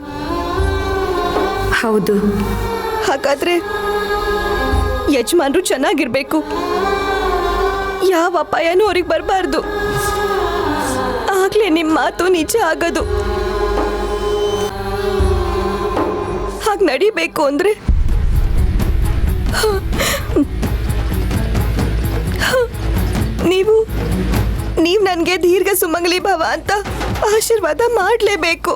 Speaker 7: ಹೌದು.
Speaker 10: ಹಾಗಾದ್ರೆ ಯಜಮಾನ್ರು ಚೆನ್ನಾಗಿರ್ಬೇಕು, ಯಾವ ಅಪಾಯನೂ ಅವ್ರಿಗೆ ಬರಬಾರ್ದು. ಆಗ್ಲೇ ನಿಮ್ಮ ಮಾತು ನಿಜ ಆಗೋದು. ಹಾಗೆ ನಡಿಬೇಕು ಅಂದ್ರೆ ನೀವು ನನಗೆ ದೀರ್ಘ ಸುಮಂಗಲಿ ಭವ ಅಂತ ಆಶೀರ್ವಾದ ಮಾಡಲೇಬೇಕು.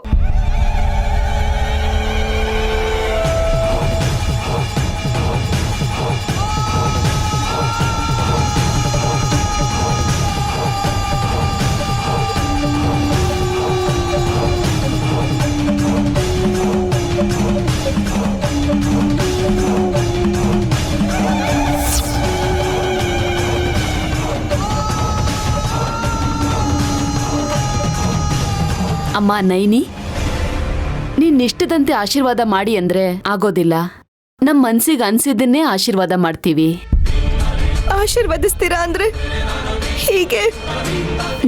Speaker 11: ಅಮ್ಮ ನೈನಿ, ನೀನ್ ಇಷ್ಟದಂತೆ ಆಶೀರ್ವಾದ ಮಾಡಿ ಅಂದ್ರೆ ಆಗೋದಿಲ್ಲ. ನಮ್ಮ ಮನ್ಸಿಗೆ ಅನ್ಸಿದ್ದನ್ನೇ ಆಶೀರ್ವಾದ ಮಾಡ್ತೀವಿ.
Speaker 10: ಆಶೀರ್ವದಿಸ್ತೀರಾ ಅಂದ್ರೆ ಹೀಗೆ?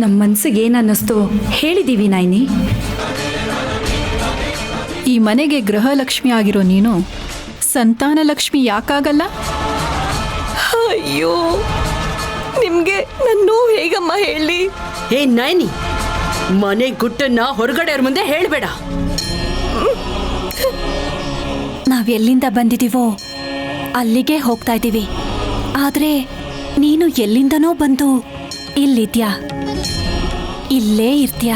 Speaker 15: ನಮ್ಮ ಮನ್ಸಿಗೆ ಏನು ಅನ್ನಿಸ್ತೋ ಹೇಳಿದೀವಿ ನೈನಿ.
Speaker 9: ಈ ಮನೆಗೆ ಗೃಹಲಕ್ಷ್ಮಿ ಆಗಿರೋ ನೀನು ಸಂತಾನ ಲಕ್ಷ್ಮಿ ಯಾಕಾಗಲ್ಲ?
Speaker 10: ಅಯ್ಯೋ, ನಿಮ್ಗೆ ನನ್ನ ನೋವು ಹೇಗಮ್ಮ ಹೇಳಿ?
Speaker 3: ಏ ನೈನಿ, ಮನೆ ಗುಟ್ಟನ್ನ ಹೊರಗಡೆಯವ್ರ ಮುಂದೆ ಹೇಳ್ಬೇಡ.
Speaker 15: ನಾವ್ ಎಲ್ಲಿಂದ ಬಂದಿದೀವೋ ಅಲ್ಲಿಗೆ ಹೋಗ್ತಾ ಇದ್ದೀವಿ. ಆದ್ರೆ ನೀನು ಎಲ್ಲಿಂದನೋ ಬಂದು ಇಲ್ಲಿದ್ಯಾ, ಇಲ್ಲೇ ಇರ್ತೀಯ.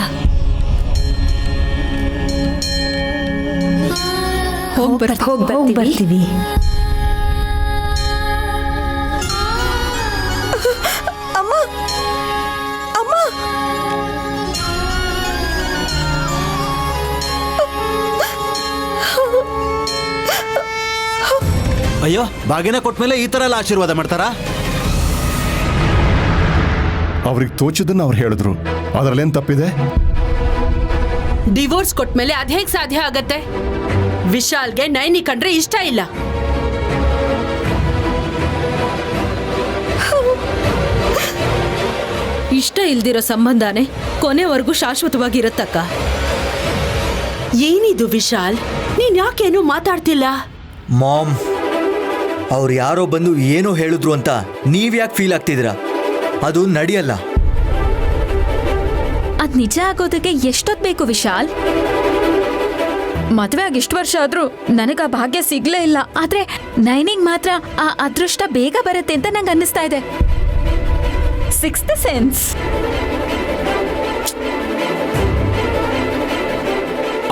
Speaker 7: ಹೋಗ್ ಬರ್ತೀವಿ.
Speaker 10: ಅಮ್ಮ ಅಮ್ಮ
Speaker 14: ಅಯ್ಯೋ, ಬಾಗಿನ ಕೊಟ್ಮೇಲೆ ಈ ತರ ಎಲ್ಲ ಆಶೀರ್ವಾದ ಮಾಡ್ತಾರಾ?
Speaker 6: ಅವ್ರಿಗೆ ತೋಚಿದ್ದನ್ನ ಅವ್ರು ಹೇಳಿದ್ರು, ಅದರಲ್ಲೇನ್ ತಪ್ಪಿದೆ?
Speaker 3: ಡಿವೋರ್ಸ್ ಕೊಟ್ಮೇಲೆ ಅದ್ ಹೇಗ್ ಸಾಧ್ಯ ಆಗತ್ತೆ? ವಿಶಾಲ್ಗೆ ನೈನಿ ಕಂಡ್ರೆ ಇಷ್ಟ ಇಲ್ಲ.
Speaker 5: ಇಷ್ಟ ಇಲ್ದಿರೋ ಸಂಬಂಧನೇ ಕೊನೆವರೆಗೂ ಶಾಶ್ವತವಾಗಿರತ್ತಕ್ಕ.
Speaker 3: ಏನಿದು ವಿಶಾಲ್, ನೀನ್ ಯಾಕೇನು ಮಾತಾಡ್ತಿಲ್ಲ?
Speaker 1: ಮಾಮ್, ಅವ್ರು ಯಾರೋ ಬಂದು ಏನೋ ಹೇಳಿದ್ರು ಅಂತ ನೀವ್ಯಾಕೆ ಫೀಲ್ ಆಗ್ತಿದ್ದೀರಾ? ಅದು ನಡೆಯಲ್ಲ.
Speaker 2: ಅದ್ ನಿಜ ಆಗೋದಕ್ಕೆ ಎಷ್ಟೊತ್ ಬೇಕು ವಿಶಾಲ್? ಮದ್ವೆ ಆಗಿ ಇಷ್ಟು ವರ್ಷ ಆದ್ರೂ ನನಗ ಭಾಗ್ಯ ಸಿಗ್ಲೇ ಇಲ್ಲ. ಆದ್ರೆ ನೈನಿಂಗ್ ಮಾತ್ರ ಆ ಅದೃಷ್ಟ ಬೇಗ ಬರುತ್ತೆ ಅಂತ ನಂಗೆ ಅನ್ನಿಸ್ತಾ ಇದೆ. Sixth sense.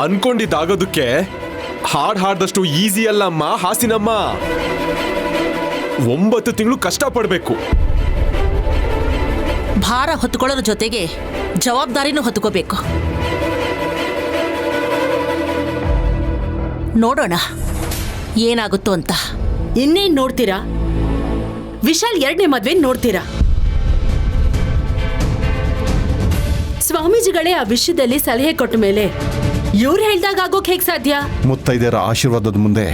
Speaker 4: ಅನ್ಕೊಂಡಿದ್ದಾಗೋದಕ್ಕೆ ಹಾಡ್ದಷ್ಟು ಈಸಿ ಅಲ್ಲಮ್ಮ ಹಾಸಿನಮ್ಮ. 9 ತಿಂಗಳು ಕಷ್ಟಪಡ್ಬೇಕು.
Speaker 13: ಭಾರ ಹೊತ್ಕೊಳ್ಳೋದ್ರ ಜೊತೆಗೆ ಜವಾಬ್ದಾರಿನೂ ಹೊತ್ಕೋಬೇಕು. ನೋಡೋಣ ಏನಾಗುತ್ತೋ ಅಂತ.
Speaker 3: ಇನ್ನೇನ್ ನೋಡ್ತೀರಾ? ವಿಶಾಲ್ 2ನೇ ಮದ್ವೆ ನೋಡ್ತೀರಾ? ಸ್ವಾಮೀಜಿಗಳೇ ಆ ವಿಷಯದಲ್ಲಿ ಸಲಹೆ ಕೊಟ್ಟ ಮೇಲೆ ಇವ್ರು ಹೇಳ್ದಾಗ ಆಗೋಕ್ ಹೇಗ್ ಸಾಧ್ಯ?
Speaker 6: ಮುತ್ತೈದೆಯರ ಆಶೀರ್ವಾದದ ಮುಂದೆ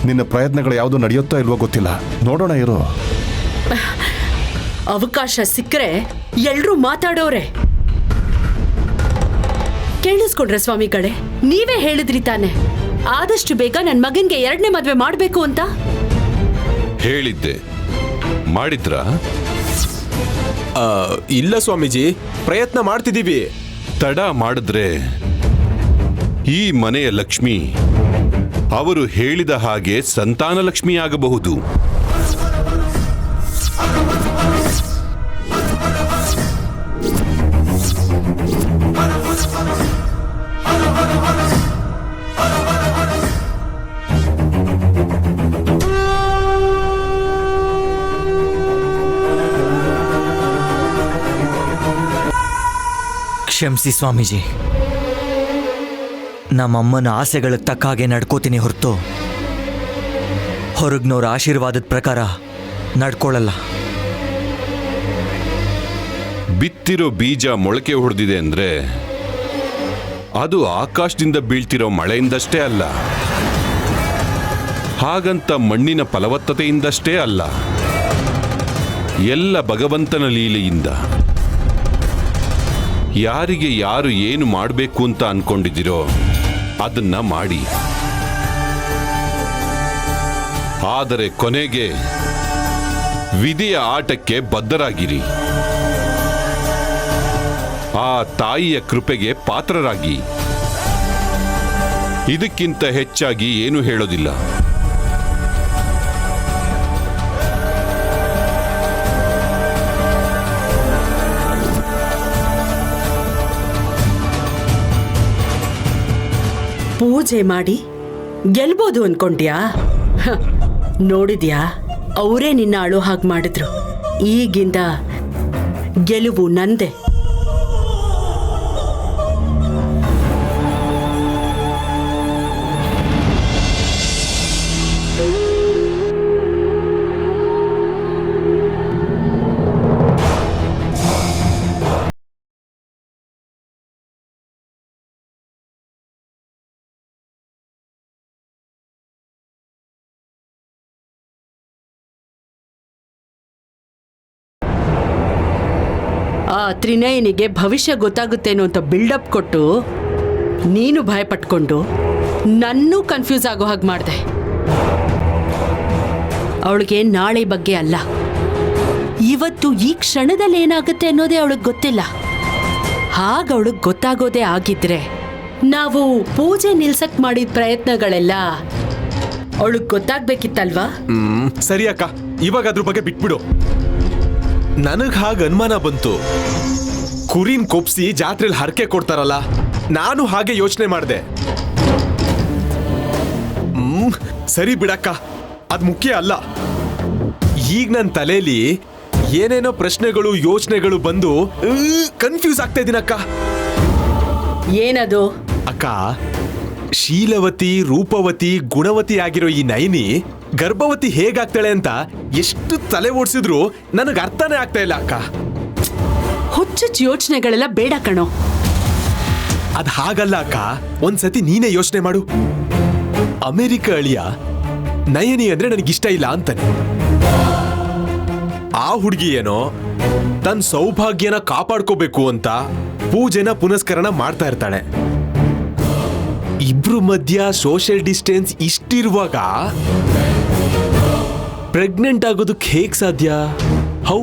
Speaker 6: ನಿನ್ನ ಪ್ರಯತ್ನಗಳು ಯಾವುದು ನಡೆಯುತ್ತೋ ಇಲ್ವೋ ಗೊತ್ತಿಲ್ಲ. ನೋಡೋಣ ಇರು.
Speaker 3: ಅವಕಾಶ ಸಿಕ್ಕರೆ ಎಲ್ರೂ ಮಾತಾಡೋರೆ. ಕೇಳಿಸ್ಕೊಂಡ್ರೆ ಸ್ವಾಮಿಗಳೇ, ನೀವೇ ಹೇಳಿದ್ರಿ ತಾನೆ ಆದಷ್ಟು ಬೇಗ ನನ್ ಮಗನ್ಗೆ 2ನೇ ಮದ್ವೆ ಮಾಡ್ಬೇಕು ಅಂತ.
Speaker 8: ಹೇಳಿದ್ದೆ, ಮಾಡಿದ್ರಾ?
Speaker 4: ಇಲ್ಲ ಸ್ವಾಮೀಜಿ, ಪ್ರಯತ್ನ ಮಾಡ್ತಿದ್ದೀವಿ.
Speaker 8: ತಡ ಮಾಡಿದ್ರೆ ಈ ಮನೆಯ ಲಕ್ಷ್ಮಿ ಅವರು ಹೇಳಿದ ಹಾಗೆ ಸಂತಾನ ಲಕ್ಷ್ಮಿ ಆಗಬಹುದು.
Speaker 1: ಕ್ಷಮಿಸಿ ಸ್ವಾಮೀಜಿ, ನಮ್ಮಮ್ಮನ ಆಸೆಗಳಿಗೆ ತಕ್ಕ ಹಾಗೆ ನಡ್ಕೋತೀನಿ ಹೊರತು ಹೊರಗ್ನವ್ರ ಆಶೀರ್ವಾದದ ಪ್ರಕಾರ ನಡ್ಕೊಳ್ಳಲ್ಲ.
Speaker 8: ಬಿತ್ತಿರೋ ಬೀಜ ಮೊಳಕೆ ಹೊಡೆದಿದೆ ಅಂದ್ರೆ ಅದು ಆಕಾಶದಿಂದ ಬೀಳ್ತಿರೋ ಮಳೆಯಿಂದಷ್ಟೇ ಅಲ್ಲ, ಹಾಗಂತ ಮಣ್ಣಿನ ಫಲವತ್ತತೆಯಿಂದಷ್ಟೇ ಅಲ್ಲ, ಎಲ್ಲ ಭಗವಂತನ ಲೀಲೆಯಿಂದ. ಯಾರಿಗೆ ಯಾರು ಏನು ಮಾಡಬೇಕು ಅಂತ ಅನ್ಕೊಂಡಿದ್ದೀರೋ ಅದನ್ನ ಮಾಡಿ. ಆದರೆ ಕೊನೆಗೆ ವಿಧಿಯ ಆಟಕ್ಕೆ ಬದ್ಧರಾಗಿರಿ. ಆ ತಾಯಿಯ ಕೃಪೆಗೆ ಪಾತ್ರರಾಗಿ. ಇದಕ್ಕಿಂತ ಹೆಚ್ಚಾಗಿ ಏನು ಹೇಳೋದಿಲ್ಲ.
Speaker 3: ಪೂಜೆ ಮಾಡಿ ಗೆಲ್ಬೋದು ಅನ್ಕೊಂಡ್ಯಾ? ನೋಡಿದ್ಯಾ, ಅವರೇ ನಿನ್ನ ಅಳೋ ಹಾಗೆ ಮಾಡಿದ್ರು. ಈಗಿಂದ ಗೆಲುವು ನಂದೆ. ಆ ತ್ರಿನಯನಿಗೆ ಭವಿಷ್ಯ ಗೊತ್ತಾಗುತ್ತೇನೋ ಅಂತ ಬಿಲ್ಡಪ್ ಕೊಟ್ಟು ನೀನು ಭಯಪಟ್ಕೊಂಡು ನನ್ನೂ ಕನ್ಫ್ಯೂಸ್ ಆಗೋ ಹಾಗೆ ಮಾಡಿದೆ. ಅವಳಿಗೆ ನಾಳೆ ಬಗ್ಗೆ ಅಲ್ಲ, ಇವತ್ತು ಈ ಕ್ಷಣದಲ್ಲಿ ಏನಾಗುತ್ತೆ ಅನ್ನೋದೇ ಅವಳಿಗೆ ಗೊತ್ತಿಲ್ಲ. ಹಾಗವಳು ಗೊತ್ತಾಗೋದೇ ಆಗಿದ್ರೆ ನಾವು ಪೂಜೆ ನಿಲ್ಸಕ್ ಮಾಡಿದ ಪ್ರಯತ್ನಗಳೆಲ್ಲ ಅವಳಿಗೆ ಗೊತ್ತಾಗ್ಬೇಕಿತ್ತಲ್ವಾ?
Speaker 4: ಸರಿ ಅಕ್ಕ, ಇವಾಗ ಅದ್ರ ಬಗ್ಗೆ ಬಿಟ್ಬಿಡು. ನನಗ್ ಹಾಗ ಅನುಮಾನ ಬಂತು. ಕುರಿನ್ ಕೊಪ್ಸಿ ಜಾತ್ರೆಲಿ ಹರಕೆ ಕೊಡ್ತಾರಲ್ಲ, ನಾನು ಹಾಗೆ ಯೋಚನೆ ಮಾಡಿದೆ. ಸರಿ ಬಿಡಕ್ಕ, ಅದ್ ಮುಖ್ಯ ಅಲ್ಲ. ಈಗ ನನ್ನ ತಲೆಯಲ್ಲಿ ಏನೇನೋ ಪ್ರಶ್ನೆಗಳು ಯೋಚನೆಗಳು ಬಂದು ಕನ್ಫ್ಯೂಸ್ ಆಗ್ತಾ ಇದೀನಕ್ಕ.
Speaker 3: ಏನದು?
Speaker 4: ಅಕ್ಕ, ಶೀಲವತಿ, ರೂಪವತಿ, ಗುಣವತಿ ಆಗಿರೋ ಈ ನೈನಿ ಗರ್ಭವತಿ ಹೇಗಾಗ್ತಾಳೆ ಅಂತ ಎಷ್ಟು ತಲೆ ಓಡಿಸಿದ್ರು ನನಗೆ ಅರ್ಥನೇ ಆಗ್ತಾ ಇಲ್ಲ ಅಕ್ಕ.
Speaker 3: ಹುಚ್ಚುಚ್ಚ ಯೋಚನೆಗಳೆಲ್ಲ ಬೇಡ ಕಣೋ.
Speaker 4: ಅದ್ ಹಾಗಲ್ಲ ಅಕ್ಕ, ಒಂದ್ಸತಿ ನೀನೇ ಯೋಚನೆ ಮಾಡು. ಅಮೆರಿಕ ಅಳಿಯ ನಯನಿ ಅಂದ್ರೆ ನನಗಿಷ್ಟ ಇಲ್ಲ ಅಂತಾನೆ. ಆ ಹುಡುಗಿ ಏನೋ ತನ್ನ ಸೌಭಾಗ್ಯನ ಕಾಪಾಡ್ಕೋಬೇಕು ಅಂತ ಪೂಜೆನ ಪುನಸ್ಕರಣ ಮಾಡ್ತಾ ಇರ್ತಾಳೆ. ಇಬ್ರು ಮಧ್ಯ ಸೋಷಿಯಲ್ ಡಿಸ್ಟೆನ್ಸ್ ಇಷ್ಟಿರುವಾಗ ಪ್ರೆಗ್ನೆಂಟ್ ಆಗೋದಕ್ಕೆ ಹೇಗ್ ಸಾಧ್ಯ? ಹೌ